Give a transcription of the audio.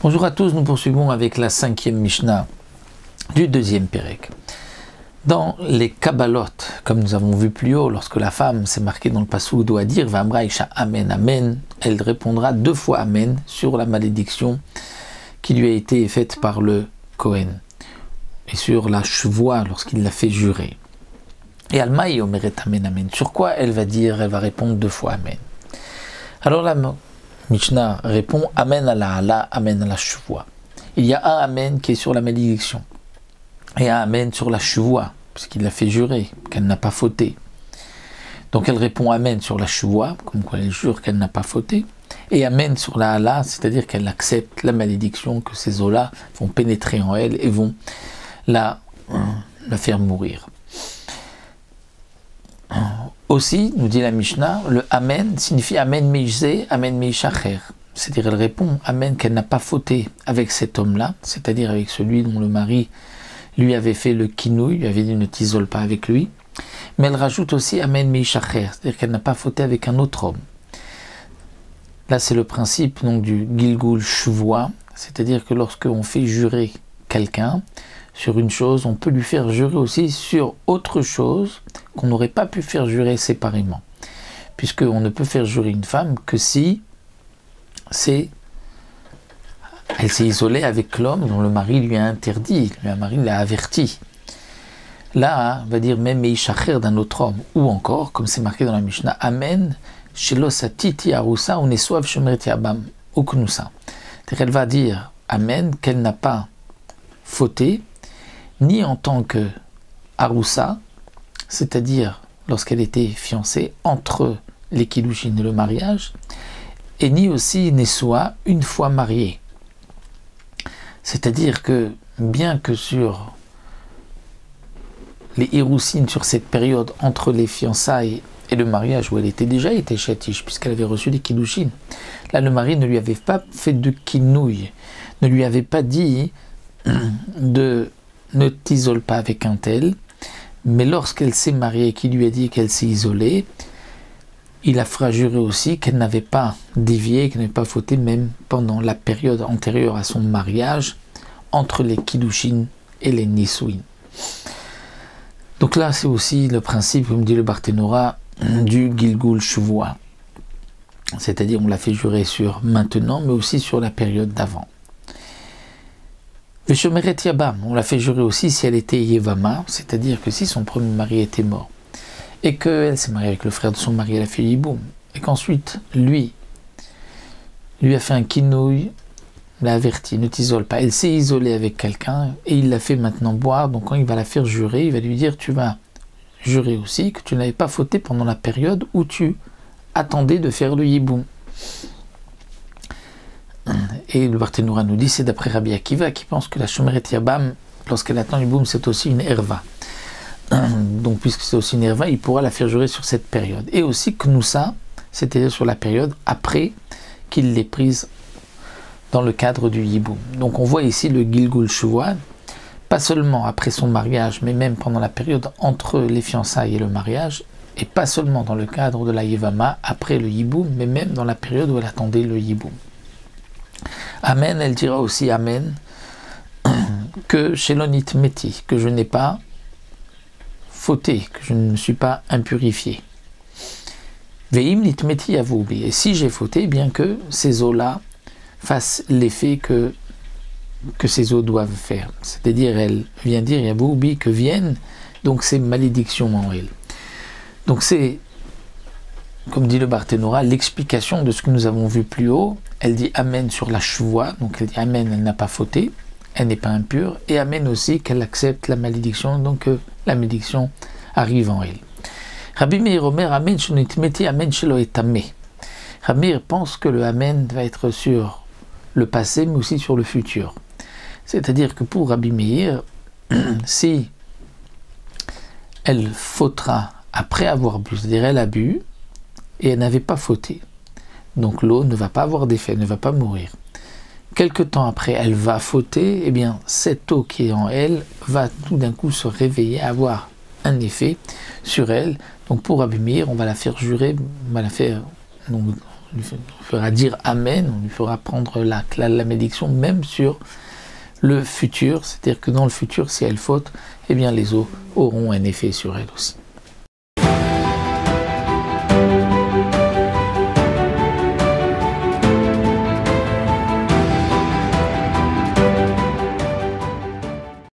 Bonjour à tous, nous poursuivons avec la 5e Mishnah du 2e Pérec. Dans les Kabbalot, comme nous avons vu plus haut, lorsque la femme s'est marquée dans le passou doit dire Vamra Isha Amen Amen, elle répondra 2 fois Amen sur la malédiction qui lui a été faite par le Kohen et sur la chevoie lorsqu'il l'a fait jurer. Et Almaï Omeret Amen Amen, sur quoi elle va dire, elle va répondre 2 fois Amen. Alors la Mishnah répond Amen à la Allah, Amen à la chevoie. Il y a un Amen qui est sur la malédiction et un Amen sur la chevoie, puisqu'il l'a fait jurer qu'elle n'a pas fauté. Donc elle répond Amen sur la chevoie, comme quoi elle jure qu'elle n'a pas fauté, et Amen sur la Allah, c'est-à-dire qu'elle accepte la malédiction, que ces eaux-là vont pénétrer en elle et vont la faire mourir. Aussi, nous dit la Mishnah, le Amen signifie Amen Meishze, Amen Meishacher. C'est-à-dire elle répond Amen qu'elle n'a pas fauté avec cet homme-là, c'est-à-dire avec celui dont le mari lui avait fait le kinouï, lui avait dit ne t'isole pas avec lui. Mais elle rajoute aussi Amen Meishacher, c'est-à-dire qu'elle n'a pas fauté avec un autre homme. Là, c'est le principe donc, du Gilgul Shuvua, c'est-à-dire que lorsqu'on fait jurer quelqu'un sur une chose, on peut lui faire jurer aussi sur autre chose qu'on n'aurait pas pu faire jurer séparément. Puisqu'on ne peut faire jurer une femme que si elle s'est isolée avec l'homme dont le mari lui a interdit, le mari l'a averti. Là, on va dire même Meishacher d'un autre homme, ou encore, comme c'est marqué dans la Mishnah, Amen, Shelo Satiti Arusa, Unesuav Shomereti Abam, Uknusa. Elle va dire Amen qu'elle n'a pas fauté, ni en tant que Arusa, c'est-à-dire lorsqu'elle était fiancée entre les Kiddushin et le mariage, et ni aussi Nesua une fois mariée. C'est-à-dire que bien que sur les Hiroussines, sur cette période entre les fiançailles et le mariage, où elle était déjà été chatiche, puisqu'elle avait reçu des Kiddushin, là le mari ne lui avait pas fait de kinouille, ne lui avait pas dit de ne t'isole pas avec un tel, mais lorsqu'elle s'est mariée et qu'il lui a dit qu'elle s'est isolée, il a fait jurer aussi qu'elle n'avait pas dévié, qu'elle n'avait pas fauté même pendant la période antérieure à son mariage entre les Kiddushin et les Nisuin. Donc là c'est aussi le principe, comme dit le Barthénora, du Gilgul Shuvua, c'est-à-dire on l'a fait jurer sur maintenant mais aussi sur la période d'avant. Veshomeret Yabam, on l'a fait jurer aussi si elle était Yevama, c'est-à-dire que si son premier mari était mort, et qu'elle s'est mariée avec le frère de son mari, elle a fait Yiboum, et qu'ensuite, lui a fait un kinouï, l'a averti, ne t'isole pas. Elle s'est isolée avec quelqu'un, et il l'a fait maintenant boire, donc quand il va la faire jurer, il va lui dire, tu vas jurer aussi que tu n'avais pas fauté pendant la période où tu attendais de faire le Yiboum. Et le Barthénora nous dit, c'est d'après Rabbi Akiva qui pense que la Shomeret Yabam, lorsqu'elle attend le boum, c'est aussi une herva. Donc puisque c'est aussi une herva, il pourra la faire jurer sur cette période. Et aussi Knusa, c'est-à-dire sur la période après qu'il l'ait prise dans le cadre du Yiboum. Donc on voit ici le Gilgul Shuvua, pas seulement après son mariage, mais même pendant la période entre les fiançailles et le mariage, et pas seulement dans le cadre de la Yevama après le Yiboum, mais même dans la période où elle attendait le Yiboum. Amen, elle dira aussi Amen, que Shelonit Meti, que je n'ai pas fauté, que je ne me suis pas impurifié. Veim Nit Meti Avoubi, et si j'ai fauté, bien que ces eaux-là fassent l'effet que ces eaux doivent faire. C'est-à-dire, elle vient dire Yavoubi, que viennent donc ces malédictions en elle. Donc c'est, comme dit le Barthénora, l'explication de ce que nous avons vu plus haut. Elle dit Amen sur la chevoie, donc elle dit Amen, elle n'a pas fauté, elle n'est pas impure, et Amen aussi qu'elle accepte la malédiction, donc la malédiction arrive en elle. Rabbi Meir Omer Amen shenitmeti Amen shelo etame. Rabbi Meir pense que le Amen va être sur le passé, mais aussi sur le futur. C'est-à-dire que pour Rabbi Meir, si elle fautera après avoir bu, c'est-à-dire elle a bu, et elle n'avait pas fauté, donc l'eau ne va pas avoir d'effet, ne va pas mourir. Quelque temps après, elle va fauter, et bien cette eau qui est en elle va tout d'un coup se réveiller, avoir un effet sur elle. Donc pour Rabbi Meir, on va la faire jurer, on va la faire donc, on lui fera dire Amen, on lui fera prendre la malédiction même sur le futur, c'est-à-dire que dans le futur, si elle faute, eh bien les eaux auront un effet sur elle aussi.